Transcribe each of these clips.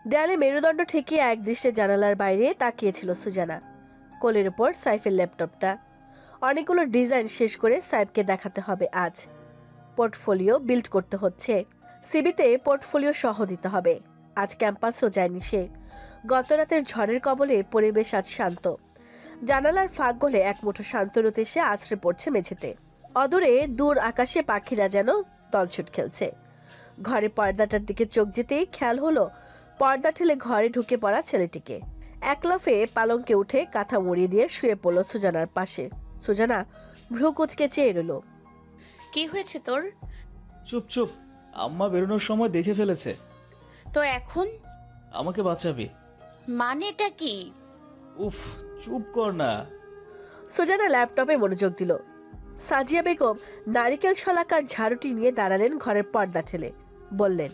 দেয়ালে মেরুদণ্ড ঠেকিয়ে একদৃষ্টে জানালার বাইরে তাকিয়েছিল সুজানা। কোলের উপর সাইফের ল্যাপটপটা। অনেকগুলো ডিজাইন শেষ করে সাইফকে দেখাতে হবে আজ। পোর্টফোলিও বিল্ড করতে হচ্ছে। সিবিতে পোর্টফোলিও সহ দিতে হবে। আজ ক্যাম্পাসও যায়নি সে। গতরাতের ঝড়ের কবলে পরিবেশ আজ শান্ত। জানালার ফাঁক গলে এক মুঠো শান্ত রোদ এসে আছড়ে পড়ছে মেঝেতে। অদূরে দূর আকাশে পাখিরা যেন দলছুট খেলছে। ঘরে পর্দাটার দিকে চোখ যেতেই খেয়াল হলো পর্দা ঠেলে ঘরে ঢুকে পড়া ছেলেটিকে। একলফে পালঙ্কে উঠে কাঁথা মুড়িয়ে দিয়ে শুয়ে পড়ল সুজানার পাশে। সুজানা ভ্রু কুচকে চেয়ে রইল। কি হয়েছে তোর? চুপ চুপ, আম্মা বেরোনোর সময় দেখে ফেলেছে। তো এখন আমাকে বাঁচাবি? মানেটা কি? উফ, চুপ কর না। সুজানা ল্যাপটপে মনোযোগ দিল। সাজিয়া বেগম নারিকেল শলাকার ঝাড়ুটি নিয়ে দাঁড়ালেন ঘরের পর্দা ঠেলে। বললেন,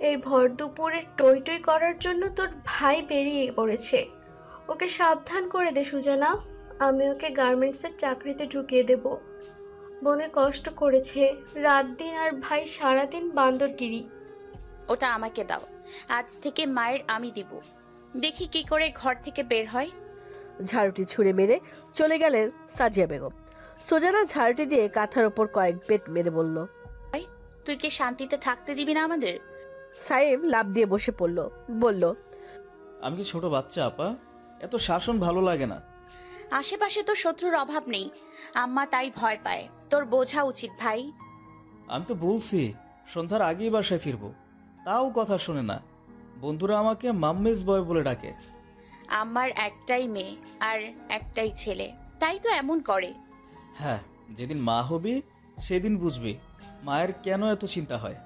এই ভর দুপুরে টই টই করার জন্য তোর ভাই বেরিয়ে পড়েছে। ওকে সাবধান করে দে সুজানা। আমি ওকে গার্মেন্টসের চাকরিতে ঢুকিয়ে দেব। বনে কষ্ট করেছে রাত দিন, আর ভাই সারাদিন বান্দরগিরি। ওটা আমাকে দাও। আজ থেকে মায়ের আমি দিব। দেখি কি করে ঘর থেকে বের হয়। ঝাড়ুটি ছুঁড়ে মেরে চলে গেলেন সাজিয়া বেগম। সুজানা ঝাড়ুটি দিয়ে কাঁথার ওপর কয়েক বেত মেরে বলল, তুই কি শান্তিতে থাকতে দিবি না আমাদের? সাইম লাফ দিয়ে বসে পড়ল। বলল, আমি কি ছোট বাচ্চা আপা? এত শাসন ভালো লাগে না। আশেপাশে তো শত্রুর অভাব নেই, আম্মা তাই ভয় পায়। তোর বোঝা উচিত ভাই। আমি তো বলছি সন্ধ্যার আগেই বাসায় ফিরবো, তাও কথা শোনে না। বন্ধুরা আমাকে মাম্মিস বয় বলে ডাকে। আমার একটাই মেয়ে আর একটাই ছেলে, তাই তো এমন করে। হ্যাঁ, যেদিন মা হবি সেদিন বুঝবি মায়ের কেন এত চিন্তা হয়।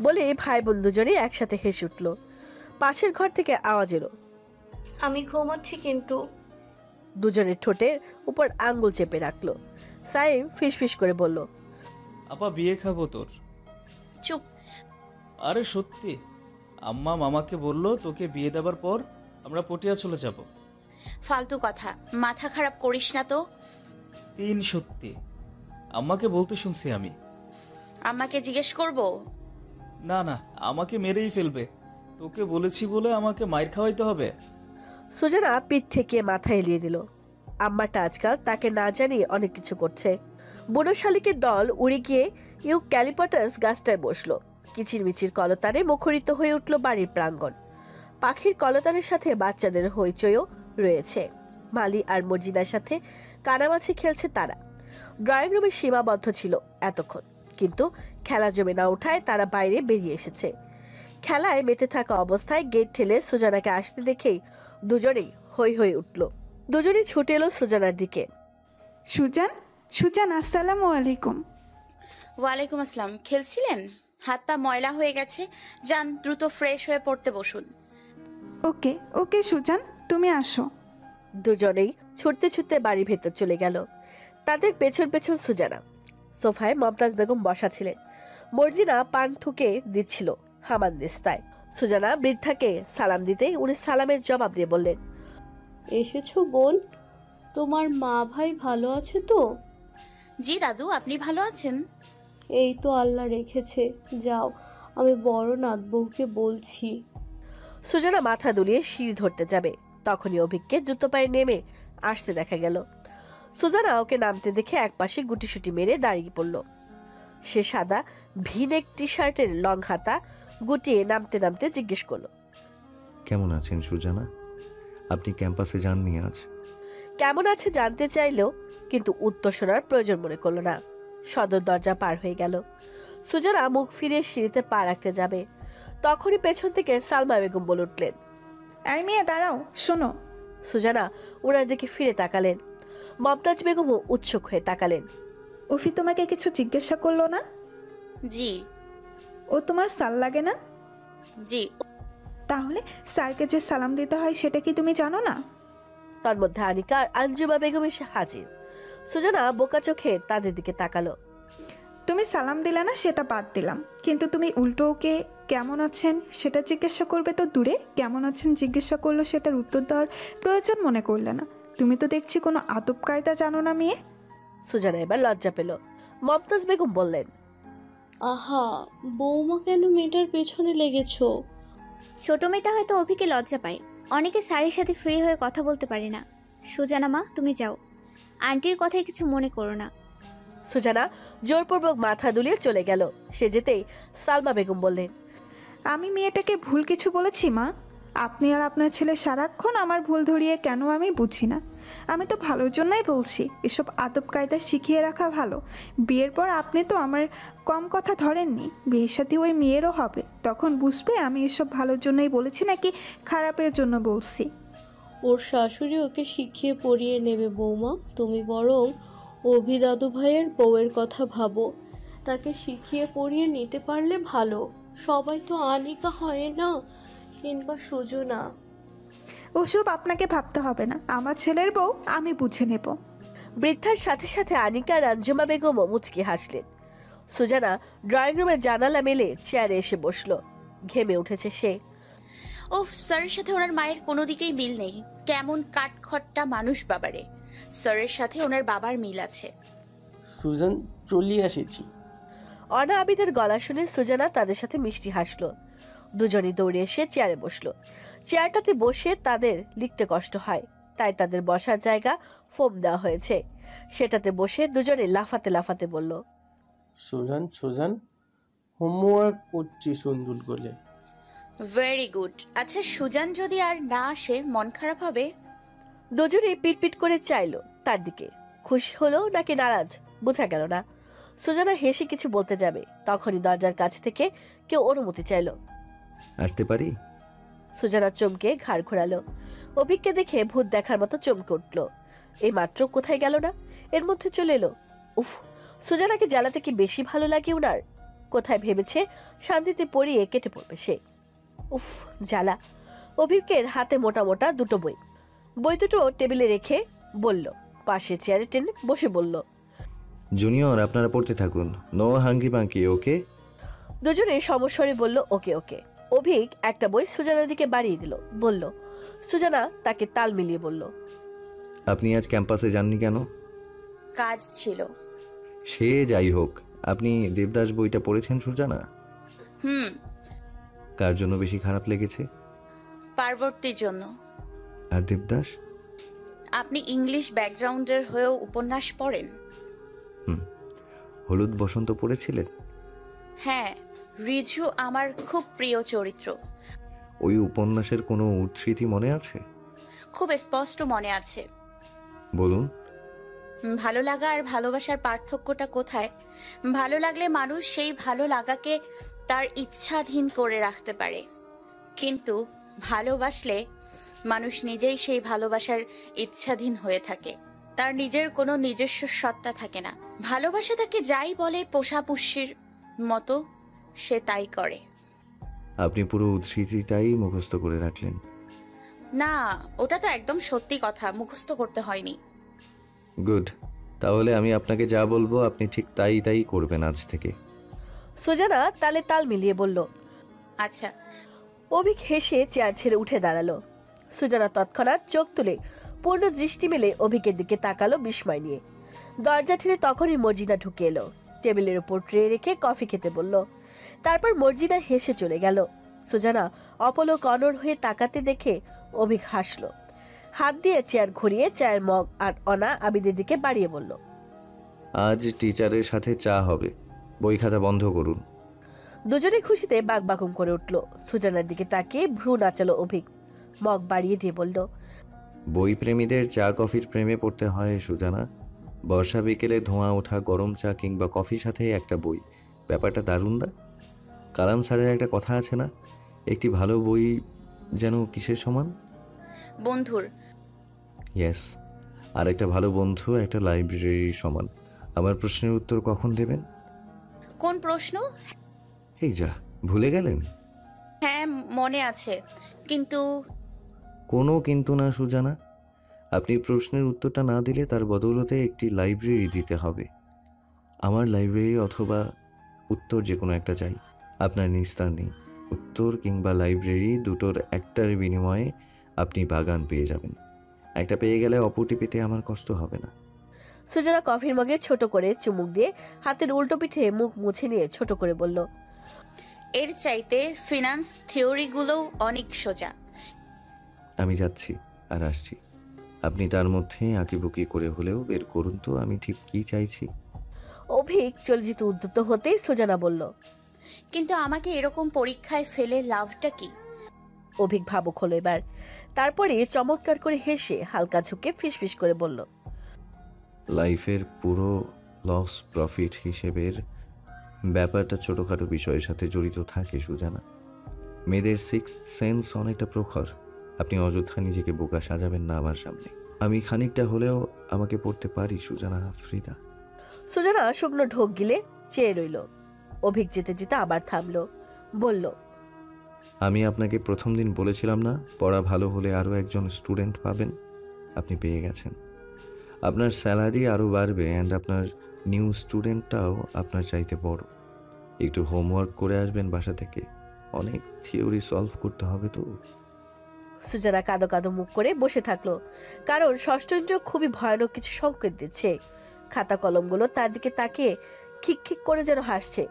বলে ভাই বোন দুজনে একসাথে হেসে উঠল। পাশের ঘর থেকে আওয়াজ এলো, আমি ঘুমাচ্ছি কিন্তু। দুজনের ঠোঁটের উপর আঙ্গুল চেপে রাখলো। সাইম ফিসফিস করে বলল, আপা বিয়ে খাবো তোর। চুপ। আরে সত্যি, আম্মা মামাকে বললো তোকে বিয়ে দেবার পর আমরা পটিয়া চলে যাব। ফালতু কথা, মাথা খারাপ করিস না তো। সত্যি, আম্মাকে বলতে শুনছি আমি। আম্মাকে জিজ্ঞেস করব? না না, আমাকে মেরেই ফেলবে। তোকে বলেছি বলে আমাকে মাইর খাওয়াইতে হবে? সুজানা পিঠ ঠেকিয়ে মাথা এলিয়ে দিল। আম্মাটা আজকাল তাকে না জানিয়ে অনেক কিছু করছে। বুড়ো শালিকের দল উড়ে গিয়ে ইউক্যালিপটাস গাছটায় বসলো। কিচিরমিচির কলতানে মুখরিত হয়ে উঠল বাড়ির প্রাঙ্গণ। পাখির কলতানের সাথে বাচ্চাদের হইচইও রয়েছে। মালি আর মর্জিনার সাথে কানামাছি খেলছে তারা। ড্রয়িং রুমে সীমাবদ্ধ ছিল এতক্ষণ, কিন্তু খেলা জমে না ওঠায় তারা বাইরে বেরিয়ে এসেছে। খেলায় মেতে থাকা অবস্থায় গেট ঠেলে সুজানাকে আসতে দেখেই দুজনেই হই হই উঠল। দুজনেই ছুটে এলো সুজানার দিকে। সুজান, সুজান, আসসালামু আলাইকুম। ওয়ালাইকুম আসসালাম। খেলছিলেন? হাত পা ময়লা হয়ে গেছে, যান দ্রুত ফ্রেশ হয়ে পড়তে বসুন। ওকে ওকে সুজান, তুমি আসো। দুজনেই ছুটতে ছুটতে বাড়ির ভেতর চলে গেল। তাদের পেছন পেছন সুজানা। সোফায় মমতাজ বেগম বসা ছিলেন। মর্জিনা পান থুকে দিচ্ছিল হামানদিস্তায়। সুজানা বৃদ্ধাকে সালাম দিতেই উনি সালামের জবাব দিয়ে বললেন, এসেছো বোন? তোমার মা ভাই ভালো আছে তো? জি দাদু, আপনি ভালো আছেন? এই তো আল্লাহ রেখেছে। যাও, আমি বড় নাত বউকে বলছি। সুজানা মাথা দুলিয়ে সিঁড়ি ধরতে যাবে, তখনই অভিককে দ্রুত পায়ে নেমে আসতে দেখা গেল। সুজানা ওকে নামতে দেখে একপাশে গুটিসুটি মেরে দাঁড়িয়ে পড়ল। সে সাদা ভিনেক টি শার্টের লং হাতা গুটিয়ে নামতে নামতে জিজ্ঞেস করলো, কেমন আছেন সুজানা? আপনি ক্যাম্পাসে যাননি আজ? কেমন আছে জানতে চাইলেও কিন্তু উত্তর শোনার প্রয়োজন মনে করলো না। সদর দরজা পার হয়ে গেল। সুজানা মুখ ফিরে সিঁড়িতে পা রাখতে যাবে, তখনই পেছন থেকে সালমা বেগম বলে উঠলেন, এই মেয়ে দাঁড়াও, শোনো। সুজানা ওনার দিকে ফিরে তাকালেন। মমতাজ বেগমও উৎসুক হয়ে তাকালেন। উফি তোমাকে কিছু জিজ্ঞাসা করলো না? জি। ও তোমার সাল লাগে না? জি। তাহলে স্যারকে যে সালাম দিতে হয় সেটা কি তুমি জানো না? তার মধ্যে আনিকা আর আঞ্জুমা বেগম এসে হাজির। সুজানা বোকা চোখে তাদের দিকে তাকালো। তুমি সালাম দিলে না সেটা বাদ দিলাম, কিন্তু তুমি উল্টো ওকে কেমন আছেন সেটা জিজ্ঞাসা করবে তো দূরে, কেমন আছেন জিজ্ঞাসা করলো সেটার উত্তর দেওয়ার প্রয়োজন মনে করলে না। তুমি তো দেখছি কোনো আদব কায়দা জানো না মেয়ে। সুজানা এবার লজ্জা পেল। মমতাজ বেগম বললেন, আহা বৌমা, কেন মেয়েটার পেছনে লেগেছো? ছোট মেয়েটা হয়তো অভিকে লজ্জা পায়, অনেকে স্যারের সাথে ফ্রি হয়ে কথা বলতে পারে না। সুজানা মা, তুমি যাও, আন্টির কথায় কিছু মনে করো না। সুজানা জোরপূর্বক মাথা দুলিয়ে চলে গেল। সে যেতেই সালমা বেগম বললেন, আমি মেয়েটাকে ভুল কিছু বলেছি মা? আপনি আর আপনার ছেলে সারাক্ষণ আমার ভুল ধরিয়ে কেন আমি বুঝি না। আমি তো ভালোর জন্যই বলছি, এসব আদব কায়দা শিখিয়ে রাখা ভালো। বিয়ের পর আপনি তো আমার কম কথা ধরেননি, বিয়ের সাথে ওই মেয়েরও হবে, তখন বুঝবে আমি এসব ভালোর জন্যই বলেছি নাকি খারাপের জন্য বলছি। ওর শাশুড়ি ওকে শিখিয়ে পড়িয়ে নেবে বৌমা, তুমি বরং অভি দাদু ভাইয়ের বউয়ের কথা ভাবো। তাকে শিখিয়ে পড়িয়ে নিতে পারলে ভালো। সবাই তো আনিকা হয় না, কিংবা সুজনা। ওসব আপনাকে ভাবতে হবে না, আমার ছেলের বউ আমি বুঝে নেব। বৃদ্ধার সাথে সাথে আনিকা আর আঞ্জুমা বেগমও মুচকি হাসলেন। সুজানা ড্রয়িং রুমের জানালা মেলে চেয়ারে এসে বসলো। ঘেমে উঠেছে সে। ওফ, স্যারের সাথে ওনার মায়ের কোনো দিকেই মিল নেই। কেমন কাঠখট্টা মানুষ বাবারে। স্যারের সাথে ওনার বাবার মিল আছে। সুজান, চলিয়ে এসেছি। অনা আবিদের গলা শুনে সুজানা তাদের সাথে মিষ্টি হাসলো। দুজনই দৌড়ে এসে চেয়ারে বসলো। চেয়ারটাতে বসে তাদের লিখতে কষ্ট হয়, তাই তাদের বসার জায়গা ফোম দেওয়া হয়েছে। সেটাতে বসে দুজনে লাফাতে লাফাতে বলল, সুজান সুজান, হোমওয়ার্ক করছি সুন্দর বলে। Very good. আচ্ছা, সুজান যদি আর না আসে মন খারাপ হবে? দুজনেই পিটপিট করে চাইলো তার দিকে। খুশি হলো নাকি নারাজ বোঝা গেল না। সুজানা হেসে কিছু বলতে যাবে, তখনই দরজার কাছ থেকে কেউ অনুমতি চাইলো। আসতে পারি? সুজানা চমকে ঘাড় ঘোরালো। অভিককে দেখে ভূত দেখার মতো চমকে উঠল। এই মাত্র কোথায় গেল না, এর মধ্যে চলে এলো। উফ, সুজানাকে জ্বালাতে কি বেশি ভালো লাগে উনার? কোথায় ভেবেছে শান্তিতে পড়িয়ে কেটে পড়বে সে। উফ, জ্বালা। অভিকের হাতে মোটা মোটা দুটো বই। বই দুটো টেবিলে রেখে বলল, পাশে চেয়ারে টেনে বসে বলল, জুনিয়র, আপনারা পড়তে থাকুন, নো হাঙ্গি পাঙ্কি, ওকে? দুজনে সমস্বরে বলল, ওকে ওকে। অভিক একটা বই সুজানার দিকে বাড়িয়ে দিল, বলল। সুজানা তাকে তাল মিলিয়ে বলল, আপনি আজ ক্যাম্পাসে যাননি কেন? কাজ ছিল। সে যাই হোক, আপনি দেবদাস বইটা পড়েছেন সুজানা? হুম। কার জন্য বেশি খারাপ লেগেছে? পার্বতীর জন্য। আর দেবদাস? আপনি ইংলিশ ব্যাকগ্রাউন্ডের হয়েও উপন্যাস পড়েন? হলুদ বসন্ত পড়েছিলেন? হ্যাঁ, রিজু আমার খুব প্রিয় চরিত্র। ওই উপন্যাসের কোনো উদ্ধৃতি মনে আছে? খুব স্পষ্ট মনে আছে। বলুন। ভালো লাগা আর ভালোবাসার পার্থক্যটা কোথায়? ভালো লাগলে মানুষ সেই ভালো লাগাকে তার ইচ্ছাধীন করে রাখতে পারে, কিন্তু ভালোবাসলে মানুষ নিজেই সেই ভালোবাসার ইচ্ছাধীন হয়ে থাকে। তার নিজের কোনো নিজস্ব সত্তা থাকে না। ভালোবাসা তাকে যাই বলে পোষাপুষির মতো সে তাই করে। আপনি পুরো উদ্ধৃতিটাই মুখস্থ করে রাখলেন? না, ওটা তো একদম সত্যি কথা, মুখস্থ করতে হয়নি। গুড, তাহলে আমি আপনাকে যা বলবো আপনি ঠিক তাই তাই করবেন আজ থেকে। সুজানা তালে তাল মিলিয়ে বলল, আচ্ছা। অভিক হেসে চেয়ার ছেড়ে উঠে দাঁড়ালো। সুজানা তৎক্ষণাৎ চোখ তুলে পূর্ণ দৃষ্টি মেলে অভিকের দিকে তাকালো বিস্ময় নিয়ে। দরজা ঠেলে তখনই মর্জিনা ঢুকে এলো। টেবিলের উপর ট্রে রেখে কফি খেতে বলল। তারপর মর্জিনা হেসে চলে গেল। সুজানা অপলক অনড় হয়ে তাকাতে দেখে অভিক হাসলো। হাত দিয়ে চেয়ার ঘুরিয়ে চায়ের মগ আর অনা আবিদের দিকে বাড়িয়ে বলল, আজ টিচারের সাথে চা হবে, বই খাতা বন্ধ করুন। দুজনে খুশিতে বাগবাগুম করে উঠল। সুজানার দিকে তাকিয়ে ভ্রু নাচালো অভিক। মগ বাড়িয়ে দিয়ে বলল, বই প্রেমীদের চা কফির প্রেমে পড়তে হয় সুজানা। বর্ষা বিকেলে ধোঁয়া ওঠা গরম চা কিংবা কফির সাথে একটা বই, ব্যাপারটা দারুণ না? কালাম স্যারের একটা কথা আছে না, একটি ভালো বই যেন কিসের সমান? বন্ধুর। ইয়েস, আর একটা ভালো বন্ধু একটা লাইব্রেরির সমান। আমার প্রশ্নের উত্তর কখন দেবেন? কোন প্রশ্ন? এই যা, ভুলে গেলেন? হ্যাঁ, মনে আছে, কিন্তু। কোনো কিন্তু না সুজানা। আপনি প্রশ্নের উত্তরটা না দিলে তার বদৌলতে একটি লাইব্রেরি দিতে হবে। আমার লাইব্রেরি অথবা উত্তর যে কোনো একটা চাই। আপনার নিস্তার নেই। উত্তর কিংবা লাইব্রেরি দুটোর একটার বিনিময়ে আপনি বাগান পেয়ে যাবেন। একটা পেয়ে গেলে অপরটি পেতে আমার কষ্ট হবে না। সুজানা কফির মগে ছোট করে চুমুক দিয়ে হাতের উল্টো পিঠে মুখ মুছে নিয়ে ছোট করে বলল, এর চাইতে ফিনান্স থিওরিগুলোও অনেক সোজা। আমি যাচ্ছি আর আসছি, আপনি তার মধ্যে আঁকিবুকি করে হলেও বের করুন তো আমি ঠিক কি চাইছি। অভিক চলে যেতে উদ্যত হতেই সুজানা বলল, কিন্তু আমাকে এরকম পরীক্ষায় ফেলে লাভটা কি? অভিক ভাবুক হলো এবার। তারপরে চমৎকার করে হেসে হালকা ঝুঁকে ফিসফিস করে বলল, লাইফের পুরো লস প্রফিট হিসেবের ব্যাপারটা ছোটোখাটো বিষয়ের সাথে জড়িত থাকে সুজানা। মেয়েদের সিক্স সেন্স অনেকটা প্রখর। আপনি অযথা নিজেকে বোকা সাজাবেন না আমার সামনে। আমি খানিকটা হলেও আমাকে পড়তে পারি সুজানা আফ্রিদা। সুজানা শুকনো ঢোক গিলে চেয়ে রইল। অভিক যেতে যেতে আবার থামলো, বলল, আমি আপনাকে প্রথম দিন বলেছিলাম না পড়া ভালো হলে আরও একজন স্টুডেন্ট পাবেন? আপনি পেয়ে গেছেন। আপনার স্যালারি আরও বাড়বে অ্যান্ড আপনার নিউ স্টুডেন্টটাও আপনার চাইতে বড়। একটু হোমওয়ার্ক করে আসবেন বাসা থেকে, অনেক থিওরি সলভ করতে হবে তো। সুজানা কাঁদো কাঁদো মুখ করে বসে থাকলো, কারণ ষষ্ঠ ইন্দ্র খুবই ভয়ানক কিছু সংকেত দিচ্ছে। খাতা কলমগুলো তার দিকে তাকিয়ে খিক খিক করে যেন হাসছে।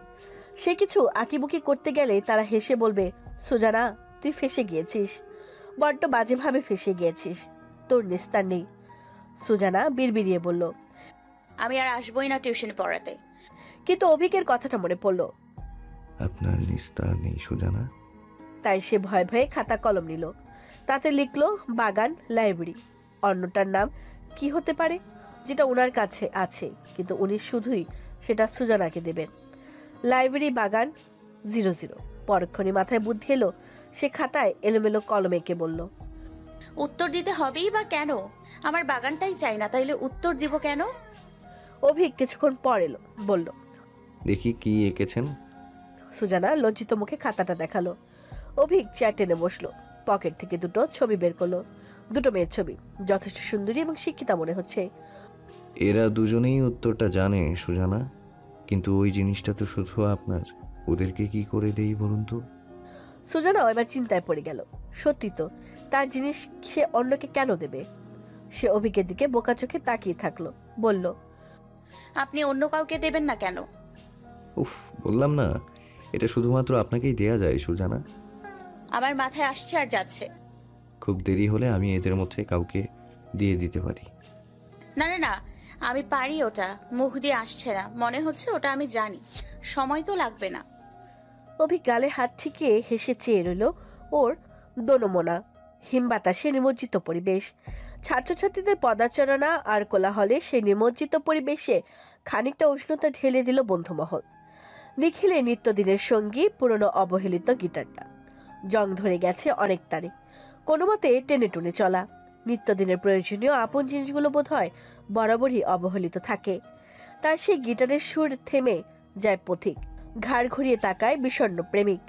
সে কিছু আঁকিবুকি করতে গেলে তারা হেসে বলবে, সুজানা তুই ফেসে গিয়েছিস, বড্ড বাজেভাবে ফেসে গিয়েছিস, তোর নিস্তার নেই। সুজানা বিড়বিড়িয়ে বলল, আমি আর আসবই না টিউশন পড়াতে। কিন্তু অভিকের কথাটা মনে পড়ল। আপনার নিস্তার নেই সুজানা। তাই সে ভয়ে ভয়ে খাতা কলম নিল। তাতে লিখলো বাগান লাইব্রেরি। অন্যটার নাম কি হতে পারে যেটা ওনার কাছে আছে, কিন্তু উনি শুধুই সেটা সুজানাকে দেবেন। লাইব্রেরি বাগান 00। পরক্ষণে মাথায় বুদ্ধি এলো। সে খাতায় এলোমেলো কলম এঁকে বলল, উত্তর দিতে হবেই বা কেন? আমার বাগানটাই চাই না, তাইলে উত্তর দিব কেন? অভিক কিছুক্ষণ পর এলো, বলল, দেখি কি এঁকেছেন। সুজানা লজ্জিত মুখে খাতাটা দেখালো। অভিক চেয়ার টেনে বসলো, পকেট থেকে দুটো ছবি বের করলো। দুটো মেয়ের ছবি, যথেষ্ট সুন্দরী এবং শিক্ষিতা মনে হচ্ছে। এরা দুজনেই উত্তরটা জানে সুজানা, কিন্তু ওই জিনিসটা তো শুধু আপনার। ওদেরকে কি করে দেই বলুন তো? সুজানাও এবার চিন্তায় পড়ে গেল। সত্যি তো, তার জিনিস সে অন্যকে কেন দেবে? সে অভিকের দিকে বোকা চোখে তাকিয়ে থাকলো, বলল, আপনি অন্য কাউকে দেবেন না কেন? উফ, বললাম না এটা শুধুমাত্র আপনাকেই দেয়া যায় সুজানা। আমার মাথায় আসছে আর যাচ্ছে। খুব দেরি হলে আমি এদের মধ্যে কাউকে দিয়ে দিতে পারি। না না না, আমি পারি, ওটা মুখ দিয়ে আসছে না, মনে হচ্ছে ওটা আমি জানি, সময় তো লাগবে না। অভিক গালে হাত ঠেকিয়ে হেসে চেয়ে রইল ওর দোনমোনা। হিম বাতাসে নিমজ্জিত পরিবেশ, ছাত্রছাত্রীদের পদাচারণা আর কোলাহলে সেই নিমজ্জিত পরিবেশে খানিকটা উষ্ণতা ঢেলে দিল বন্ধুমহল। নিখিলের নিত্যদিনের সঙ্গী পুরনো অবহেলিত গিটারটা। জং ধরে গেছে অনেক তারে, কোনো মতে টেনে টুনে চলা। নিত্যদিনের প্রয়োজনীয় আপন জিনিসগুলো বোধ হয় বরাবরই অবহেলিত থাকে। তার সেই গিটারের সুর থেমে যায় পথিক, ঘাড় ঘুরিয়ে তাকায় বিষণ্ণ প্রেমিক।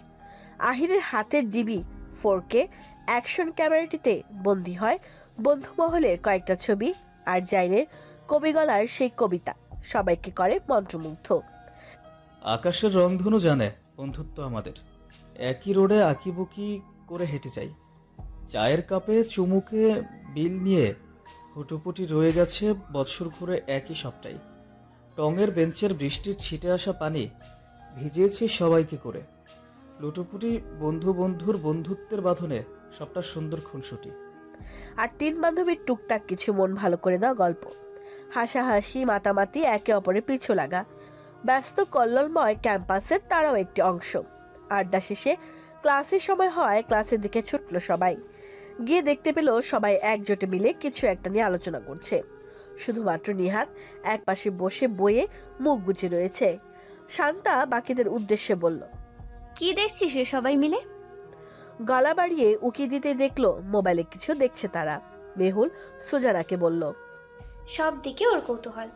আহিরের হাতের ডিবি 4K অ্যাকশন ক্যামেরাটিতে বন্দী হয় বন্ধুমহলের কয়েকটা ছবি, আর জাইনের কবিগলার সেই কবিতা সবাইকে করে মন্ত্রমুগ্ধ। আকাশের রংধনু জানে বন্ধুত্ব আমাদের, একই রোডে আঁকিবুকি করে হেঁটে যাই। চায়ের কাপে চুমুকে বিল নিয়ে হুটোপুটি রয়ে গেছে বৎসর ঘুরে একই সবটাই। টঙের বেঞ্চের বৃষ্টির ছিটে আসা পানি ভিজিয়েছে সবাইকে করে। লুটোপুটি বন্ধু বন্ধুর বন্ধুত্বের বাঁধনে সবটা সুন্দর খুনসুটি। আর তিন বান্ধবীর টুকটাক কিছু মন ভালো করে দেওয়া গল্প, হাসাহাসি, মাতামাতি, একে অপরের পিছু লাগা। ব্যস্ত কল্লোলময় ক্যাম্পাসের তারাও একটি অংশ। আড্ডা শেষে ক্লাসের সময় হয়, ক্লাসের দিকে ছুটল সবাই। গিয়ে দেখতে পেল সবাই একজোটে মিলে কিছু একটা নিয়ে আলোচনা করছে। শুধুমাত্র নিহাত এক পাশে বসে বইয়ে মুখ গুজে রয়েছে। শান্তা বাকিদের উদ্দেশ্যে বলল, কি দেখছিস রে সবাই মিলে? গলা বাড়িয়ে উকি দিতে দেখলো মোবাইলে কিছু দেখছে তারা। মেহুল সুজানাকে বলল, সব দিকে ওর কৌতূহল।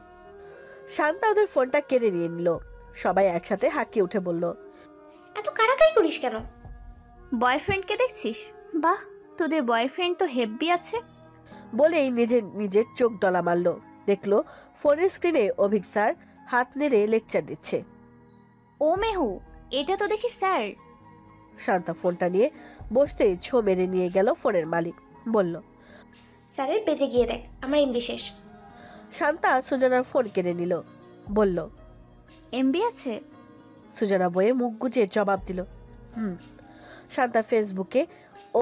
শান্তা ওদের ফোনটা কেড়ে নিয়ে নিল। সবাই একসাথে হাঁকিয়ে উঠে বলল, এত কারাকারি করিস কেন? বয়ফ্রেন্ডকে দেখছিস? বাহ, তোদের বয়ফ্রেন্ড তো হেব্বি আছে। বলেই নিজের চোখ ডলা মারল। দেখলো ফোনের স্ক্রিনে অভিক স্যার হাত নেড়ে লেকচার দিচ্ছে। ও মেহু, এটা তো দেখি স্যার। শান্তা ফোনটা নিয়ে বসতেই ছো মেরে নিয়ে গেল ফোনের মালিক, বলল, স্যারের পেজে গিয়ে দেখ, আমার এমবি শেষ। শান্তা সুজানার ফোন কেড়ে নিল, বলল, এমবি আছে? সুজানা বয়ে মুখ গুজে জবাব দিল, শান্তা ফেসবুকে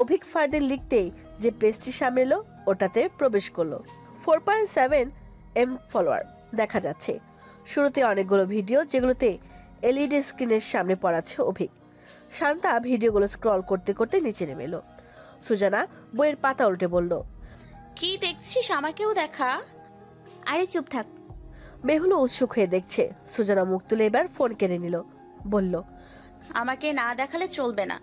অভিক ফারদিন লিখতেই যে পেজটি সামনে এলো ওটাতে প্রবেশ করলো। 4.7 ফলোয়ার দেখা যাচ্ছে। শুরুতে অনেকগুলো ভিডিও যেগুলোতে এলইডি স্ক্রিনের সামনে পড়াচ্ছে অভিক। শান্তা ভিডিওগুলো স্ক্রল করতে করতে নিচে নেমে এলো। সুজানা বইয়ের পাতা উল্টে বলল, কি দেখছিস, আমাকেও দেখা। আরে চুপ থাক। মেহুল উৎসুক হয়ে দেখছে। সুজানা মুখ তুলে এবার ফোন কেড়ে নিল, বলল, আমাকে না দেখালে চলবে না।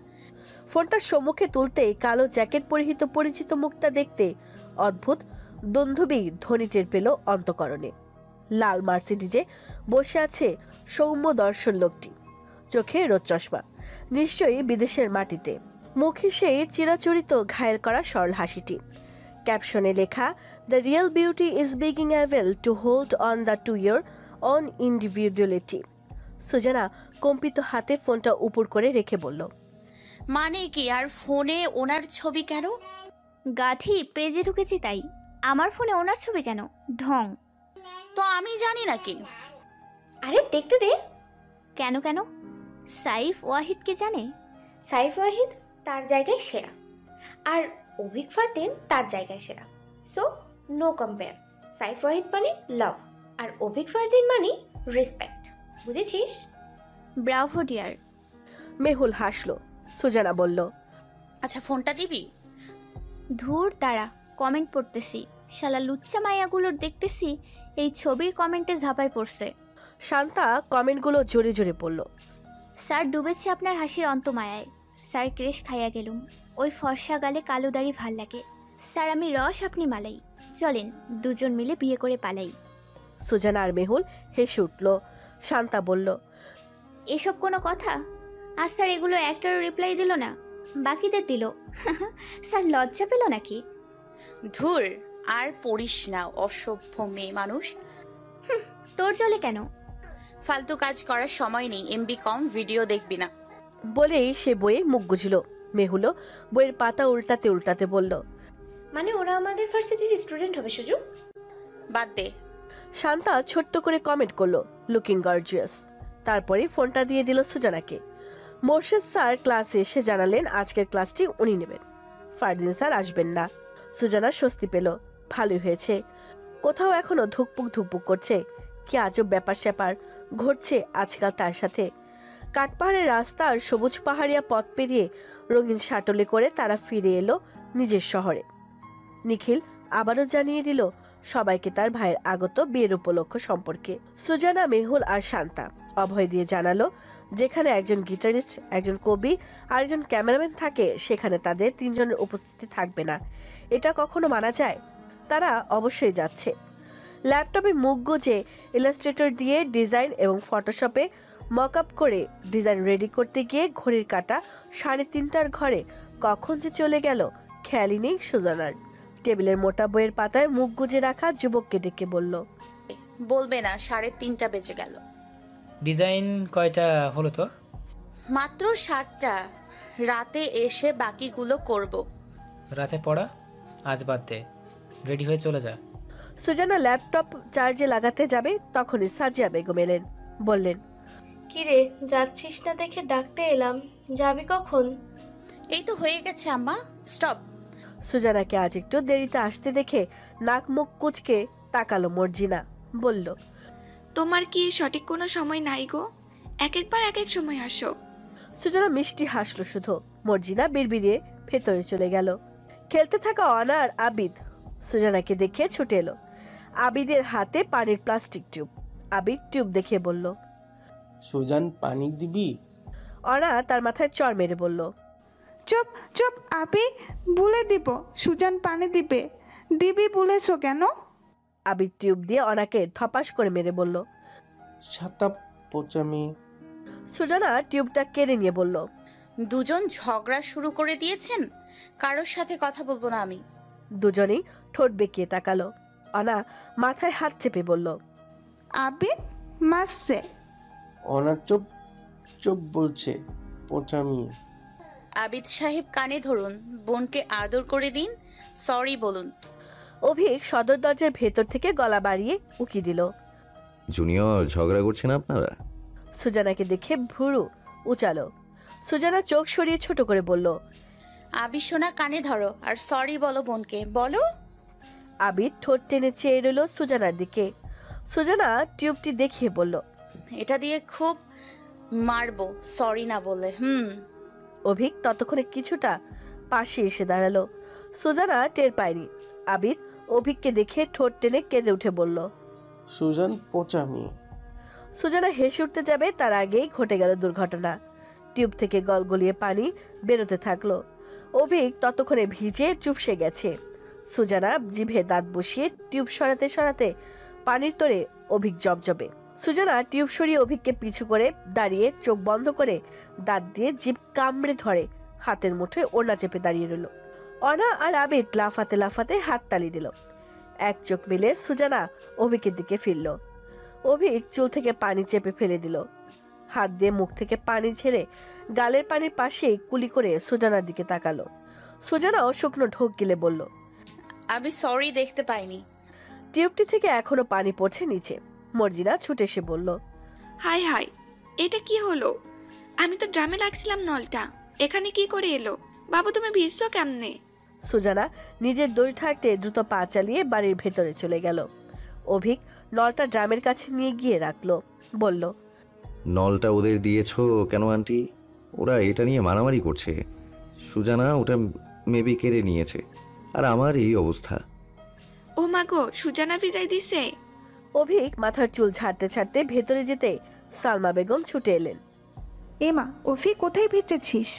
ফোনটা সম্মুখে তুলতেই কালো জ্যাকেট পরিহিত পরিচিত মুখটা দেখতে অদ্ভুত দুন্ধুবি ধ্বনি টের পেল অন্তঃকরণে। লাল মার্সিডিজে বসে আছে সৌম্য দর্শন লোকটি, চোখে রোদ চশমা, নিশ্চয়ই বিদেশের মাটিতে। মুখে সেই চিরাচরিত ঘায়েল করা সরল হাসিটি। ক্যাপশনে লেখা, দ্য রিয়েল বিউটি ইজ বিগিং able to hold on the to your own individuality. Susanna কম্পিত হাতে ফোনটা উপর করে রেখে বলল, মানে কি? আর ফোনে ওনার ছবি কেন? গাধি, পেজে ঢুকেছি তাই। আমার ফোনে ওনার ছবি কেন? ঢং। তো আমি জানি নাকি? আরে দেখতে দে। কেন কেন? সাইফ ওয়াহিদ কে জানে? সাইফ ওয়াহিদ তার জায়গায় সেরা, আর অভিক ফারদিন তার জায়গায় সেরা। So no compare. Saif Wahid মানে লাভ, আর অভিক ফারদিন মানে রেসপেক্ট। বুঝেছিস? Bravo deer. মেহুল হাসলো। সুজানা বলল, আচ্ছা ফোনটা দিবি? ধুর দাঁড়া, কমেন্ট পড়তেছি। শালা লুচ্চা মাইয়াগুলোর দেখতেছি এই ছবির কমেন্টে ঝাঁপাই পড়ছে। শান্তা কমেন্টগুলো জোরে জোরে পড়ল। স্যার ডুবেছে আপনার হাসির অন্তমায়ায়। স্যার ক্রেশ খাইয়া গেলুম। ওই ফর্সা গালে কালো দাড়ি ভাল লাগে। স্যার আমি রস, আপনি মালাই। চলেন দুজন মিলে বিয়ে করে পালাই। সুজানা আর মেহুল হেসে উঠল। শান্তা বলল, এসব কোনো কথা? আর স্যার এগুলো একটারও রিপ্লাই দিল না, বাকিদের দিল। স্যার লজ্জা পেল নাকি? ধুর, আর পড়িস না, অসভ্য মেয়ে মানুষ। তোর চলে কেন? ফালতু কাজ করার সময় নেই, এমবি কম, ভিডিও দেখবি না। বলেই সে বইয়ে মুখ গুজল। মেহুলও বইয়ের পাতা উল্টাতে উল্টাতে বলল, মানে ওরা আমাদের ভার্সিটির স্টুডেন্ট হবে সুজু? বাদ দে। শান্তা ছোট্ট করে কমেন্ট করলো, লুকিং গর্জিয়াস। তারপরে ফোনটা দিয়ে দিল সুজানাকে। মোর্শেদ স্যার ক্লাসে এসে জানালেন আজকের ক্লাসটি উনি নেবেন, ফারদিন স্যার আসবেন না। সুজানা স্বস্তি পেল, ভালোই হয়েছে। কোথাও এখনো ধুকপুক ধুকপুক করছে। কি আজব ব্যাপার স্যাপার ঘটছে আজকাল তার সাথে। কাঠপাহাড়ের রাস্তার সবুজ পাহাড়িয়া পথ পেরিয়ে রঙিন শাটলে করে তারা ফিরে এলো নিজের শহরে। নিখিল আবারও জানিয়ে দিল সবাইকে তার ভাইয়ের আগত বিয়ের উপলক্ষ সম্পর্কে। সুজানা, মেহুল আর শান্তা অভয় দিয়ে জানালো যেখানে একজন গিটারিস্ট, একজন কবি আর একজন ক্যামেরাম্যান থাকে সেখানে তাদের তিনজনের উপস্থিতি থাকবে না। এটা কখনো মানা যায়? তারা অবশ্যই যাচ্ছে। ল্যাপটপে মুখ গুজে ইলাস্ট্রেটর দিয়ে ডিজাইন এবং ফটোশপে মক আপ করে ডিজাইন রেডি করতে গিয়ে ঘড়ির কাঁটা 3:30টার ঘরে কখন যে চলে গেল খেয়ালই নেই সুজানার। টেবিলের মোটা বইয়ের পাতায় মুখ গুজে রাখা যুবককে ডেকে বলল, বলবে না, 3:30 বেজে গেল। ডিজাইন কয়টা হলো তোর? মাত্র 7টা। রাতে এসে বাকিগুলো করব। রাতে পড়া আজ বাদ দে, রেডি হয়ে চলে যা। সুজানা ল্যাপটপ চার্জে লাগাতে যাবে তখনই সাজিয়া বেগম এলেন, বললেন, কিরে যাচ্ছিস না দেখে ডাকতে এলাম, যাবি কখন? এই তো হয়ে গেছে আম্মা, স্টপ। সুজানাকে আজ একটু দেরিতে আসতে দেখে নাক মুখ কুচকে তাকালো মর্জিনা, বলল, তোমার কি সঠিক কোনো সময় নাই গো? এক একবার এক এক সময় আসো। সুজানা মিষ্টি হাসলো শুধু। মর্জিনা বিড়বিড়িয়ে ভেতরে চলে গেল। খেলতে থাকা অনা আর আবিদ সুজানাকে দেখে ছুটে এলো। আবিদের হাতে পানির প্লাস্টিক টিউব। আবিদ টিউব দেখে বলল, সুজান পানি দিবি? অনা তার মাথায় চড় মেরে বলল, চুপ চুপ আপি, বলে দিব সুজান পানি দিবে। দিবি বলেছো কেন? আবিদ টিউব দিয়ে অনাকে ধপাস করে মেরে বলল, ছাতা পোচামি। সুজানা টিউবটা কেড়ে নিয়ে বলল, দুজন ঝগড়া শুরু করে দিয়েছেন, কারোর সাথে কথা বলবো না আমি। দুজনেই ঠোঁট বেঁকিয়ে তাকালো। অনা মাথায় হাত চেপে বলল, আপি মাসছে। অনা চুপ চুপ বলছে, পোচামি। আবিদ সাহেব কানে ধরুন, বোনকে আদর করে দিন, সরি বলুন। অভিক সদর দরজার ভেতর থেকে গলা বাড়িয়ে উকি দিল। জুনিয়র ঝগড়া করছেন আপনারা? সুজানাকে দেখে ভুরু উচালো। সুজানা চোখ সরিয়ে ছোট করে বলল, আবি সোনা কানে ধরো আর সরি বলো বোনকে, বলো। আবির ঠোঁট টেনে চেয়ে রইল সুজানার দিকে। সুজানা টিউবটি দেখিয়ে বলল, এটা দিয়ে খুব মারবো সরি না বললে। অভিক ততক্ষণে কিছুটা পাশে এসে দাঁড়ালো। সুজানা টের পায়নি। আবির অভিককে দেখে ঠোঁট টেনে কেঁদে উঠে বলল, সুজান পচা মেয়ে। সুজানা হেসে উঠতে যাবে তার আগেই ঘটে গেল দুর্ঘটনা। টিউব থেকে গলগলিয়ে পানি বেরোতে থাকলো। অভিক ততক্ষণে ভিজে চুপসে গেছে। সুজানা জিভে দাঁত বসিয়ে টিউব সরাতে সরাতে পানির তোরে অভিক জবজবে। সুজানা টিউব সরিয়ে অভিককে পিছু করে দাঁড়িয়ে চোখ বন্ধ করে দাঁত দিয়ে জিভ কামড়ে ধরে হাতের মুঠোয় ওড়না চেপে দাঁড়িয়ে রইল। অনা আর আবিদ লাফাতে লাফাতে হাততালি দিল। এক চোখ মিলে সুজানা অভিকের দিকে ফিরল। অভিক চুল থেকে পানি চেপে ফেলে দিল। হাত দিয়ে মুখ থেকে পানি ছেড়ে গালের পানির পাশে কুলি করে সুজানার দিকে তাকালো। সুজানাও শুকনো ঢোক গিলে বলল, আমি সরি দেখতে পাইনি। টিউবটি থেকে এখনো পানি পড়ছে নিচে। মর্জিনা ছুটে এসে বলল, হাই হাই, এটা কি হলো? আমি তো ড্রামে রাখছিলাম নলটা, এখানে কি করে এলো? বাবু তুমি ভিজছো কেমনে? সুজানা নিজের দোষ ঢাকতে দ্রুত পা চালিয়ে বাড়ির ভেতরে চলে গেল। অভিক নলটা ড্রামের কাছে নিয়ে গিয়ে রাখলো। বলল, নলটা ওদের দিয়েছো কেন আন্টি? ওরা এটা নিয়ে মারামারি করছে। সুজানা ওটা মেবি কেড়ে নিয়েছে, আর আমার এই অবস্থা। ও মা গো, সুজানা ভিজাই দিছে। অভিক মাথার চুল ছাড়তে ছাড়তে ভেতরে যেতে সালমা বেগম ছুটে এলেন। এমা, অফি কোথায় ভিজেছিস?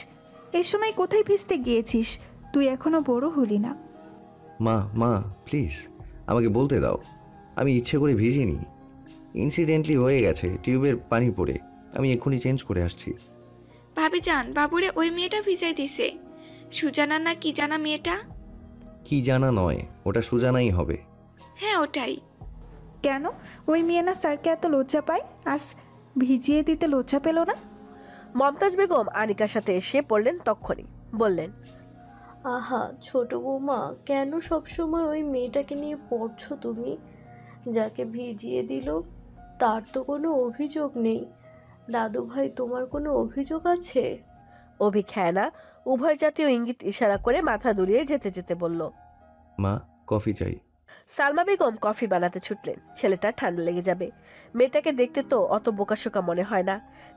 এই সময় কোথায় ভিজতে গিয়েছিস? তুই এখনো বড় হলি না। মা মা প্লিজ আমাকে বলতে দাও, আমি ইচ্ছে করে ভিজিনি। ইনসিডেন্টলি হয়ে গেছে, টিউবের পানি পড়ে। আমি এক্ষুনি চেঞ্জ করে আসছি। ভাবি যান, বাবুরে ওই মেয়েটা ভিজাই দিছে। সুজানা না কি জানা মেয়েটা? কি জানা নয়, ওটা সুজানাই হবে। হ্যাঁ ওটাই। কেন ওই মেয়ে না স্যারকে এত লজ্জা পায়? আজ ভিজিয়ে দিতে লজ্জা পেল না? মমতাজ বেগম আনিকার সাথে এসে পড়লেন তক্ষণি। বললেন, আহা ছোট বৌমা, কেন সবসময় ওই মেয়েটাকে নিয়ে পড়ছো তুমি? যাকে ভিজিয়ে দিল তার তো কোনো অভিযোগ নেই। দাদু ভাই, তোমার কোনো অভিযোগ আছে? অভিক হ্যাঁ না উভয় জাতীয় ইঙ্গিত ইশারা করে মাথা দুলিয়ে যেতে যেতে বলল, মা কফি চাই। সালমা বেগম কফি বানাতে ছুটলেন। ছেলেটা ঠান্ডা লেগে যাবে। মেয়েটাকে দেখতে তো অত বোকাশোকা মনে হয় না।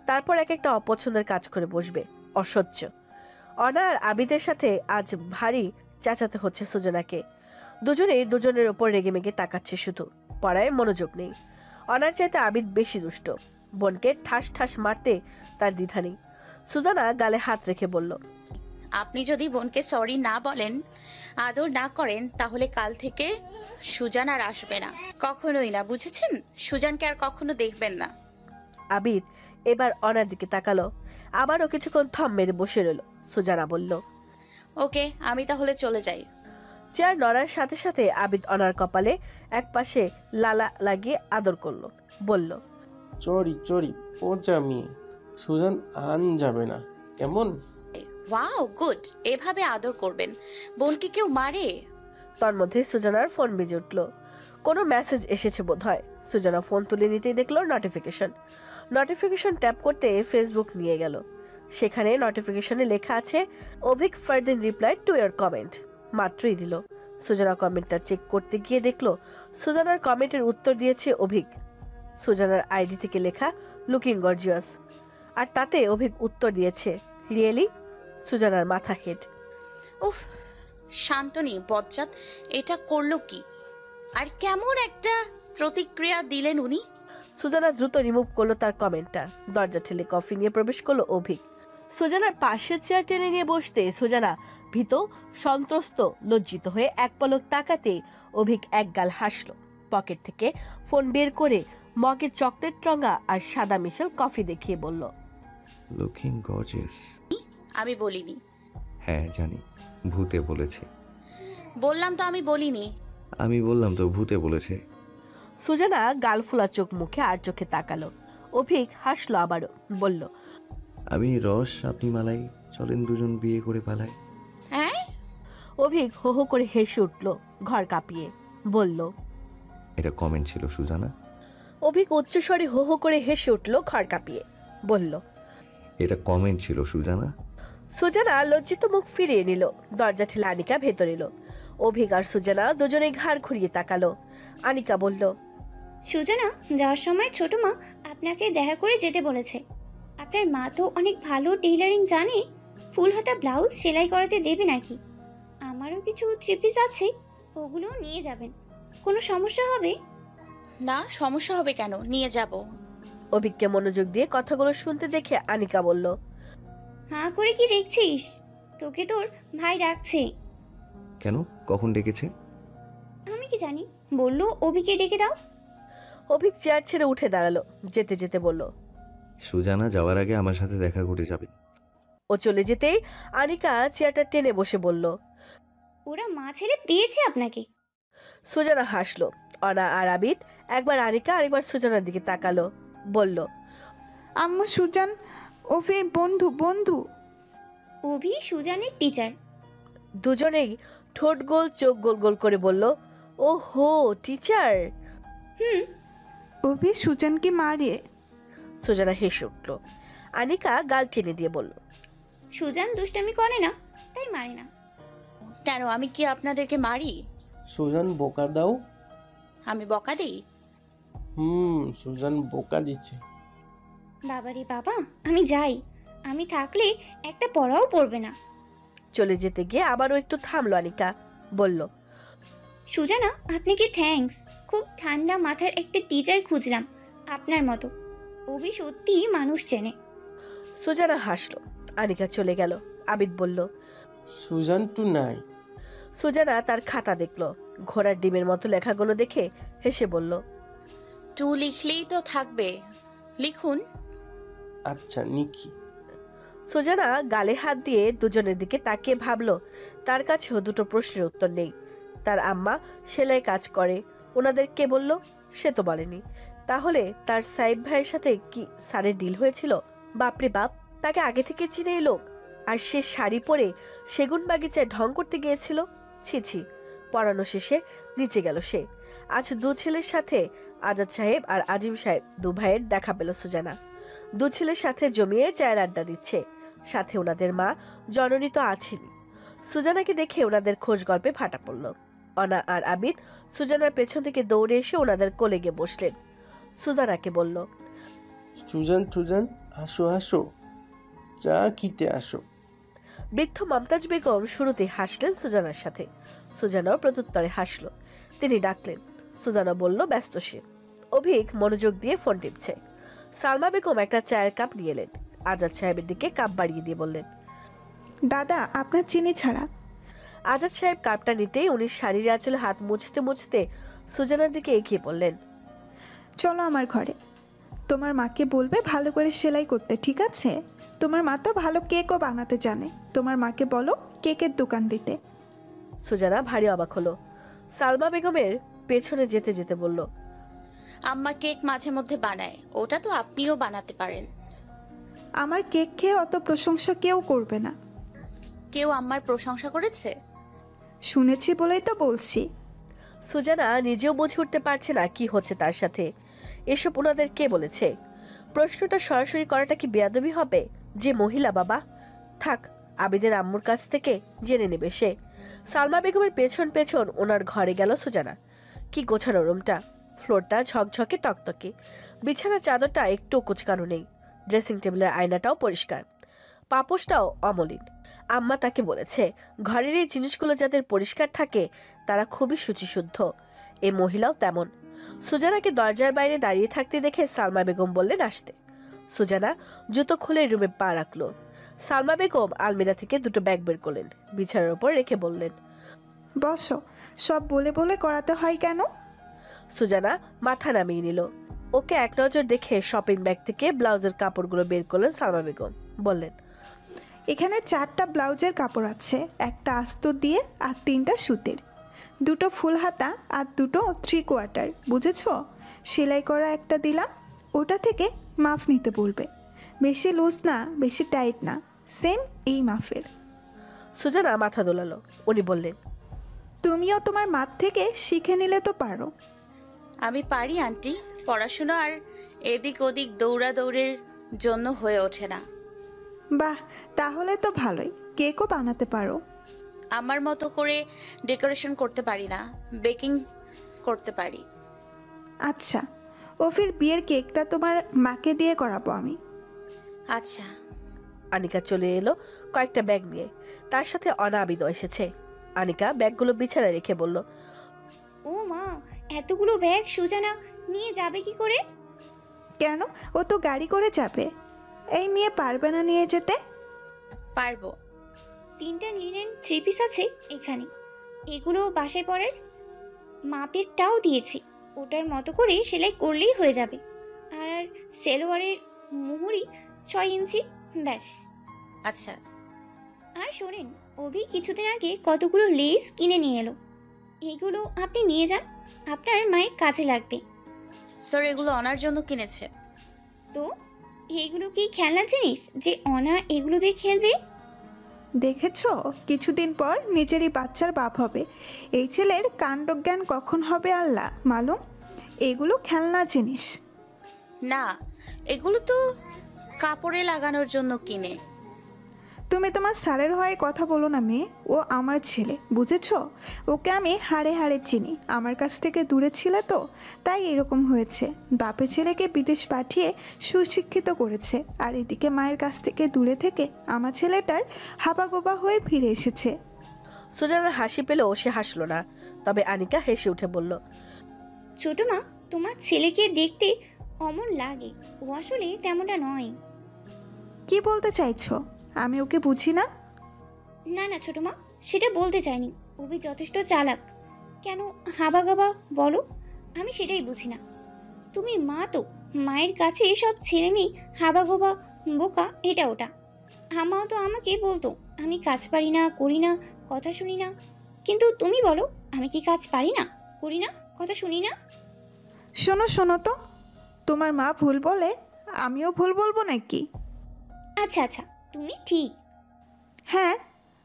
তারপর এক একটা অপছন্দের কাজ করে বসবে। অসহ্য। অনা আর আবিদের সাথে আজ ভারী চেঁচাতে হচ্ছে সুজানাকে। দুজনেই দুজনের ওপর রেগেমেগে তাকাচ্ছে, শুধু পড়ায় মনোযোগ নেই। অনার চাইতে আবিদ বেশি দুষ্ট। বোনকে ঠাস ঠাস মারতে তার দ্বিধা নেই। সুজানা গালে হাত রেখে বলল, আপনি যদি বোনকে সরি না বলেন, আদর না করেন, তাহলে কাল থেকে সুজান আর আসবে না, কখনোই না, বুঝেছেন? সুজানকে আর কখনো দেখবেন না। আবিদ এবার অনার দিকে তাকালো। আবারও কিছুক্ষণ থম মেরে বসে রইল। সুজানা বলল, ওকে, আমি তাহলে চলে যাই। চেয়ার নড়ার সাথে সাথে আবিদ অনার কপালে এক পাশে লালা লাগিয়ে আদর করলো। বলল, চরি চরি পচা মেয়ে। সুজান আন যাবে না, কেমন? ওয়াও গুড, এভাবে আদর করবেন। বোনকে কেউ মারে? তার মধ্যে সুজানার ফোন বেজে উঠল। কোনো মেসেজ এসেছে বোধহয়। সুজানা ফোন তুলে নিতেই দেখলো নোটিফিকেশন ট্যাপ করতে ফেসবুক নিয়ে গেল। সেখানে নোটিফিকেশনে লেখা আছে, Avik Fardin reply to your comment. মাত্রই দিল। সুজানা কমেন্টটা চেক করতে গিয়ে দেখলো সুজানার কমেন্টের উত্তর দিয়েছে অভিক। সুজানার আইডি থেকে লেখা লুকিং গর্জিয়াস, আর তাতে অভিক উত্তর দিয়েছে রিয়েলি। সুজানার মাথা হেড। উফ, শান্তনি বজ্জাত, এটা করলো কি? আর কেমন একটা প্রতিক্রিয়া দিলেন উনি? সুজানা দ্রুত রিমুভ করলো তার কমেন্টটা। দরজা ঠেলে কফি নিয়ে প্রবেশ করলো অভিক। সুজানার পাশের চেয়ার টেনে নিয়ে বসতে সুজানা ভীত, সন্ত্রস্ত, লজ্জিত হয়ে এক পলক তাকাতে অভিক একগাল হাসলো। পকেট থেকে ফোন বের করে মগে চকলেট রঙা আর সাদা মিশেল কফি দেখিয়ে বলল, লুকিং গর্জিয়াস। আমি বলিনি। হ্যাঁ জানি, ভূতে বলেছে। বললাম তো আমি বলিনি। আমি বললাম তো ভূতে বলেছে। সুজানা গাল ফোলা চোখ মুখে আর চোখে তাকালো। অভিক হাসলো আবারও। বলল, আমি রস, আপনি মালাই, চলেন দুজন বিয়ে করে পালাই। হ্যাঁ? অভিক হো হো করে হেসে উঠল ঘর কাঁপিয়ে। বলল, এটা কমেন্ট ছিল সুজানা। অভিক উচ্চস্বরে হো হো করে হেসে উঠল ঘর কাঁপিয়ে। বলল, এটা কমেন্ট ছিল সুজানা। সুজানা লজ্জিত মুখ ফিরিয়ে নিল। দরজা ঠেলে আনিকা ভেতর এলো। অভিক আর সুজানা দুজনেই ঘাড় ঘুরিয়ে তাকালো। আনিকা বলল, সুজানা, যাওয়ার সময় ছোট মা আপনাকে দেখা করে যেতে বলেছে। আপনার মা তো অনেক ভালো টেইলারিং জানে। ফুল হাতা ব্লাউজ সেলাই করাতে দেবে নাকি? আমারও কিছু থ্রি পিস আছে, ওগুলোও নিয়ে যাবেন। কোনো সমস্যা হবে? না, সমস্যা হবে কেন, নিয়ে যাব। অভিককে মনোযোগ দিয়ে কথাগুলো শুনতে দেখে আনিকা বলল, হাঁ করে কি দেখছিস? তোকে তোর ভাই ডাকছে। কেন, কখন ডেকেছে? আমি কি জানি, বললো অভিকে ডেকে দাও। অভিক চেয়ার ছেড়ে উঠে দাঁড়ালো। যেতে যেতে বলল, সুজানা যাওয়ার আগে আমার সাথে দেখা করে যাবে। ও চলে যেতেই আনিকা চেয়ারটা টেনে বসে বলল, ওরা মা ছেলে পেয়েছে আপনাকে। সুজানা হাসলো। অনা আর আবিদ একবার আনিকা আরেকবার সুজানার দিকে তাকালো। বলল, আম্মু সুজান ওফে বন্ধু বন্ধু। অভি সুজানের টিচার। দুজনেই ঠোঁট গোল চোখ গোল গোল করে বলল, ও হো, টিচার। ওভি সুজানকে মারে। সুজানা হেসে উঠল। আনিকা গাল টেনে দিয়ে বলল, সুজান দুষ্টামি করে না, তাই মারে না। কেন, আমি কি আপনাদেরকে মারি? সুজান বোকা দাও। আমি বকা দিই? সুজান বোকা দিচ্ছে। বাবারে বাবা, আমি যাই। আমি থাকলে একটা পড়াও পড়বে না। চলে যেতে গিয়ে আবারও একটু থামলো আনিকা। বলল, সুজানা, আপনাকে থ্যাঙ্কস। খুব ঠান্ডা মাথার একটা টিচার খুঁজলাম আপনার মতো। অভি সত্যি মানুষ চেনে। সুজানা হাসলো। আনিকা চলে গেল। আবিদ বলল, সুজান টু নাই। সুজানা তার খাতা দেখলো। ঘোড়ার ডিমের মতো লেখাগুলো দেখে হেসে বলল, টু লিখলেই তো থাকবে, লিখুন। আচ্ছা নিকি। সুজানা গালে হাত দিয়ে দুজনের দিকে তাকিয়ে ভাবলো, তার কাছেও দুটো প্রশ্নের উত্তর নেই। তার আম্মা সেলাই কাজ করে, ওনাদের কে বলল? সে তো বলেনি। তাহলে তার সাইব ভাইয়ের সাথে কি স্যারের ডিল হয়েছিল? বাপরে বাপ, তাকে আগে থেকে চিনে এই লোক। আর সে শাড়ি পরে সেগুন বাগিচায় ঢং করতে গিয়েছিল। ছি ছি। পড়ানো শেষে নিচে গেল সে। আজ দু ছেলের সাথে, আজাদ সাহেব আর আজিম সাহেব, দু ভাইয়ের দেখা পেল সুজানা। দু ছেলের সাথে জমিয়ে চায়ের আড্ডা দিচ্ছে। সাথে ওনাদের মা জননী তো আছেনই। সুজানাকে দেখে ওনাদের খোঁজ গল্পে ফাটা পড়ল। অনা আর আবিদ সুজানার পেছন থেকে দৌড়ে এসে ওনাদের কোলে গিয়ে বসলেন। সুজানাকে বলল, সুজান সুজান আসো আসো, চা খেতে আসো। বৃদ্ধ মমতাজ বেগম শুরুতে হাসলেন সুজানার সাথে। সুজানাও প্রত্যুত্তরে হাসলো। তিনি ডাকলেন। সুজানা বলল ব্যস্ত সে। অভিক মনোযোগ দিয়ে ফোন টিপছে। সালমা বেগম একটা চায়ের কাপ নিয়ে এলেন। আজাদ সাহেবের দিকে কাপ বাড়িয়ে দিয়ে বললেন, দাদা আপনার চিনি ছাড়া। আজাদ সাহেব কাপটা নিতেই উনি শাড়ির আঁচলে হাত মুছতে মুছতে সুজানার দিকে এগিয়ে বললেন, চলো আমার ঘরে। তোমার মাকে বলবে ভালো করে সেলাই করতে, ঠিক আছে? তোমার মা তো ভালো কেকও বানাতে জানে। তোমার মাকে বলো কেকের দোকান দিতে। সুজানা ভারী অবাক হলো। সালমা বেগমের পেছনে যেতে যেতে বলল, আম্মা কেক মাঝে মধ্যে বানায়, ওটা তো আপনিও বানাতে পারেন। আমার কেক খেয়ে অত প্রশংসা কেউ করবে না। কেউ আম্মার প্রশংসা করেছে? শুনেছি বলেই তো বলছি। সুজানা নিজেও বুঝে উঠতে পারছে না কি হচ্ছে তার সাথে। এসব ওনাদের কে বলেছে? প্রশ্নটা সরাসরি করাটা কি বেয়াদবি হবে? যে মহিলা বাবা, থাক, আবিদের আম্মুর কাছ থেকে জেনে নেবে সে। সালমা বেগমের পেছন পেছন ওনার ঘরে গেল সুজানা। কি গোছানো রুমটা! ফ্লোরটা ঝকঝকে তকতকে। বিছানার চাদরটা একটু কুচকানো নেই। ড্রেসিং টেবিলের আয়নাটাও পরিষ্কার। পাপোশটাও অমলিন। আম্মা তাকে বলেছে ঘরের এই জিনিসগুলো যাদের পরিষ্কার থাকে তারা খুবই শুচিশুদ্ধ। এই মহিলাও তেমন। সুজানাকে দরজার বাইরে দাঁড়িয়ে থাকতে দেখে সালমা বেগম বললেন আসতে। সুজানা জুতো খুলে রুমে পা রাখলো। সালমা বেগম আলমিরা থেকে দুটো ব্যাগ বের করলেন, বিছানার উপর রেখে বললেন, বসো। সব বলে বলে করাতে হয় কেন? সুজানা মাথা নামিয়ে নিল। ওকে এক নজর দেখে শপিং ব্যাগ থেকে ব্লাউজের কাপড়গুলো বের করলেন সালমা বেগম। বললেন, এখানে 4টা ব্লাউজের কাপড় আছে, একটা আস্ত দিয়ে আর 3টা সুতির, 2টো ফুল হাতা আর 2টো 3/4, বুঝেছো? সেলাই করা একটা দিলাম, ওটা থেকে মাপ নিতে বলবে। বেশি লুজ না, বেশি টাইট না, সেম এই মাপের। সুজানা মাথা দোলালো। উনি বললেন, তুমিও তোমার মাপ থেকে শিখে নিলে তো পারো। আমি পারি আন্টি, পড়াশোনা আর এদিক ওদিক দৌড়াদৌড়ের জন্য হয়ে ওঠে না। বাহ, তাহলে তো ভালোই। কেকও বানাতে পারো? আমার মতো করে ডেকোরেশন করতে পারি না, বেকিং করতে পারি। আচ্ছা, অফির বিয়ের কেকটা তোমার মাকে দিয়ে করাবো আমি। আচ্ছা। আনিকা চলে এলো কয়েকটা ব্যাগ নিয়ে। তার সাথে অনাবিদও এসেছে। আনিকা ব্যাগগুলো বিছানায় রেখে বলল, ও মা, এতগুলো ব্যাগ সুজানা নিয়ে যাবে কি করে? কেন, ও তো গাড়ি করে যাবে। এই মেয়ে পারবে না নিয়ে যেতে? পারবো। 3টা লিনেন 3 পিস আছে এখানে, এগুলো বাসায় পরার মাপেরটাও দিয়েছি, ওটার মতো করে সেলাই করলেই হয়ে যাবে। আর সেলোয়ারের মুহুরি 6 ইঞ্চি, ব্যাস। আচ্ছা। আর শোনেন, অভি কিছুদিন আগে কতগুলো লেস কিনে নিয়ে এলো, এগুলো আপনি নিয়ে যান, আপনার মায়ের কাজে লাগবে। স্যার, এগুলো অনার জন্য কিনেছে। তো এগুলো কি খেলনা জিনিস যে অনা এগুলো দিয়ে খেলবে? দেখেছো, কিছুদিন পর নিজেরই বাচ্চার বাপ হবে। এই ছেলের কাণ্ডজ্ঞান কখন হবে আল্লাহ মালুম। এগুলো খেলনা জিনিস না, এগুলো তো কাপড়ে লাগানোর জন্য কিনে। তুমি তোমার স্যারের হয়ে কথা বলো না মেয়ে, ও আমার ছেলে, বুঝেছো? ওকে আমি হাড়ে হাড়ে চিনি। আমার কাছ থেকে দূরে ছিল তো, তাই এরকম হয়েছে। বাপে ছেলেকে বিদেশ পাঠিয়ে সুশিক্ষিত করেছে, আর এদিকে মায়ের কাছ থেকে দূরে থেকে আমার ছেলেটার হাবাগোবা হয়ে ফিরে এসেছে। সুজানার হাসি পেলেও সে হাসলো না। তবে আনিকা হেসে উঠে বলল, ছোট মা, তোমার ছেলেকে দেখতে অমন লাগে, ও আসলে তেমনটা নয়। কি বলতে চাইছো? আমি ওকে বুঝি না? না না ছোট মা, সেটা বলতে চাইনি। অভি যথেষ্ট চালাক। কেন হাবাগাবা বলো, আমি সেটাই বুঝি না। তুমি মা তো, মায়ের কাছে সব ছেলে মেয়ে হাবাগোবা, বোকা, এটা ওটা। আমাও তো আমাকে বলতো আমি কাজ পারি না, করি না, কথা শুনি না। কিন্তু তুমি বলো, আমি কি কাজ পারি না, করি না, কথা শুনি না? শোনো শোনো তো, তোমার মা ভুল বলে, আমিও ভুল বলবো নাকি? আচ্ছা আচ্ছা, তুমি ঠিক। হ্যাঁ,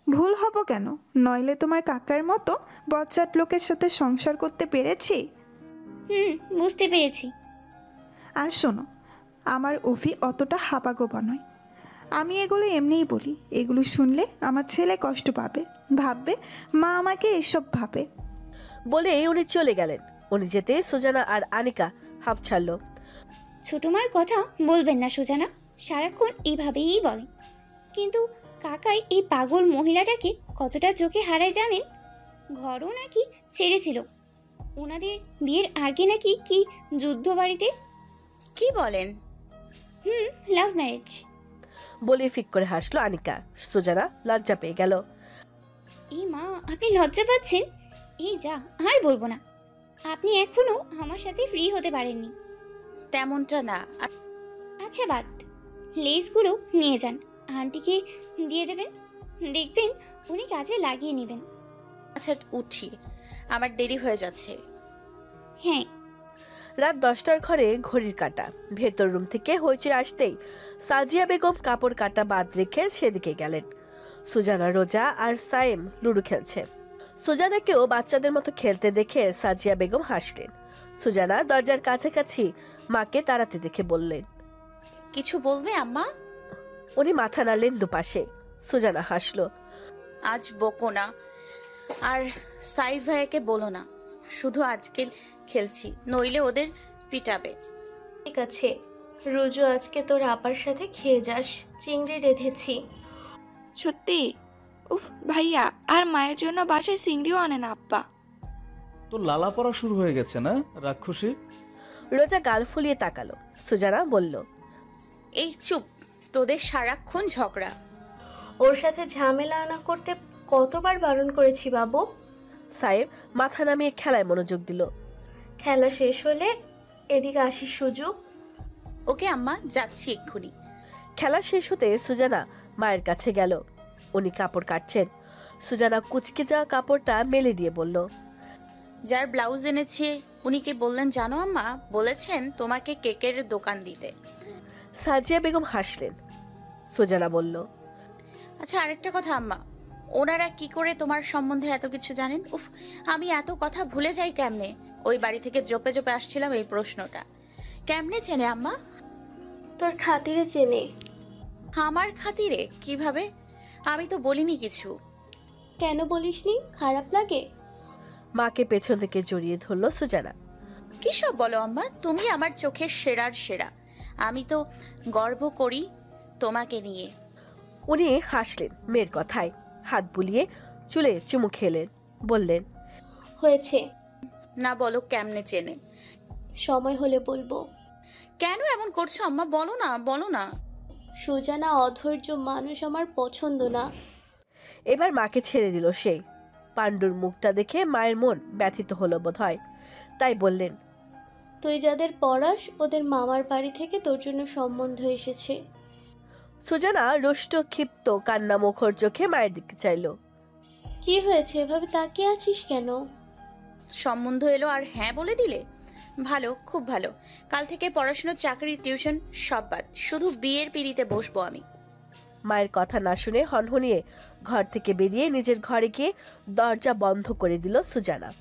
ভুল হব কেন? নইলে তোমার কাকার মতো বচ্চাট লোকের সাথে সংসার করতে পেরেছি। বুঝতে পেরেছি। আর শোনো, আমার অফি অতটা হাবাগোবা নয়। আমি এগুলো এমনিই বলি। এগুলো শুনলে আমার ছেলে কষ্ট পাবে, ভাববে মা আমাকে এসব ভাবে। বলে উনি চলে গেলেন। উনি যেতে সুজানা আর আনিকা হাঁপ ছাড়লো। ছোট মার কথা বলবেন না সুজানা, সারাক্ষণ এইভাবেই বলে। কিন্তু কাকাই এই পাগল মহিলাটাকে কতটা চোখে হারায় জানেন? ঘরও নাকি ছেড়েছিল। ওনাদের বিয়ের আগে নাকি কি যুদ্ধ বাড়িতে। কি বলেন? Love marriage. বলে ফিক করে হাসলো আনিকা। সুজানা লজ্জা পেয়ে গেল। এই মা, আপনি লজ্জা পাচ্ছেন? এই যা, আর বলবো না। আপনি এখনো আমার সাথে ফ্রি হতে পারেননি। তেমনটা না। আচ্ছা বাদ, লেসগুলো নিয়ে যান, আন্টিকে দিয়ে দেবেন, দেখবেন উনি কাজে লাগিয়ে নেবেন। আচ্ছা উঠি, আমার দেরি হয়ে যাচ্ছে। হ্যাঁ। রাত 10টার ঘরে ঘড়ির কাঁটা। ভেতর রুম থেকে হইচই আসতেই সাজিয়া বেগম কাপড় কাটা বাদ রেখে সেদিকে গেলেন। সুজানা, রোজা আর সাইম লুডো খেলছে। সুজানাকেও বাচ্চাদের মতো খেলতে দেখে সাজিয়া বেগম হাসলেন। সুজানা দরজার কাছাকাছি মাকে তাড়াতে দেখে বললেন, কিছু বলবে আম্মা? উনি মাথা নাড়লেন দুপাশে। সুজানা হাসলো। আজ বকো না, আর সাইফ ভাইয়াকে বলো না, শুধু আজকে খেলছি, নইলে ওদের পিটাবে। ঠিক আছে, রোজু আজকে তোর আপার সাথে খেয়ে যাস, চিংড়ি রেঁধেছি। সত্যি? উফ ভাইয়া, আর মায়ের জন্য বাসায় চিংড়িও আনে না আব্বা। তো লালা পড়া শুরু হয়ে গেছে না রাক্ষসী? রোজা গাল ফুলিয়ে তাকালো। সুজানা বলল, এই চুপ, তোদের সারাক্ষণ ঝগড়া। ওর সাথে ঝামেলা না করতে কতবার বারণ করেছি বাবু। সাহেব মাথা নামিয়ে খেলায় মনোযোগ দিল। খেলা শেষ হলে এদিকে আসিস সুজু। ওকে আম্মা, যাচ্ছি এক্ষুনি। খেলা শেষ হতে সুজানা মায়ের কাছে গেল। উনি কাপড় কাটছেন। সুজানা কুচকে যাওয়া কাপড়টা মেলে দিয়ে বলল, যার ব্লাউজ এনেছে উনি কি বললেন জানো আম্মা? বলেছেন তোমাকে কেকের দোকান দিতে। সাজিয়া বেগম হাসলেন। সুজানা বলল, আচ্ছা আরেকটা কথা আম্মা, ওনারা কি করে তোমার সম্বন্ধে এত কিছু জানেন? উফ, আমি এত কথা ভুলে যাই কেমনে? ওই বাড়ি থেকে জপে জপে আসছিলাম, এই প্রশ্নটা কেমনে চেনে আম্মা? তোর খাতিরে চেনে। আমার খাতিরে? কিভাবে? আমি তো বলিনি কিছু। কেন বলিসনি? খারাপ লাগে? মাকে পেছন থেকে জড়িয়ে ধরল সুজানা। কি সব বলো আম্মা? তুমি আমার চোখের সেরার সেরা। আমি তো গর্ব করি তোমাকে নিয়ে। উনি হাসলেন মেয়ের কথায়, হাত বুলিয়ে চুলে চুমু খেলেন, বললেন, হয়েছে। না বলো কেমনে চেনে? সময় হলে বলবো। কেন এমন করছো আম্মা? বলো না, বলো না। সুজানা অধৈর্য মানুষ আমার পছন্দ না। এবার মাকে ছেড়ে দিল সে। পাণ্ডুর মুখটা দেখে মায়ের মন ব্যথিত হলো বোধহয়, তাই বললেন, তুই যাদের পড়াস ওদের মামার বাড়ি থেকে তোর জন্য সম্বন্ধ এসেছে। সুজানা রুষ্ট ক্ষিপ্ত কান্না মুখর চোখে মায়ের দিকে চাইল। কি হয়েছে, এভাবে তাকিয়ে আছিস কেন? সম্বন্ধ এলো আর হ্যাঁ বলে দিলে? ভালো, খুব ভালো। কাল থেকে পড়াশোনা, চাকরি, টিউশন সব বাদ, শুধু বিয়ের পিড়িতে বসবো আমি। মায়ের কথা না শুনে হনহনিয়ে ঘর থেকে বেরিয়ে নিজের ঘরে গিয়ে দরজা বন্ধ করে দিল সুজানা।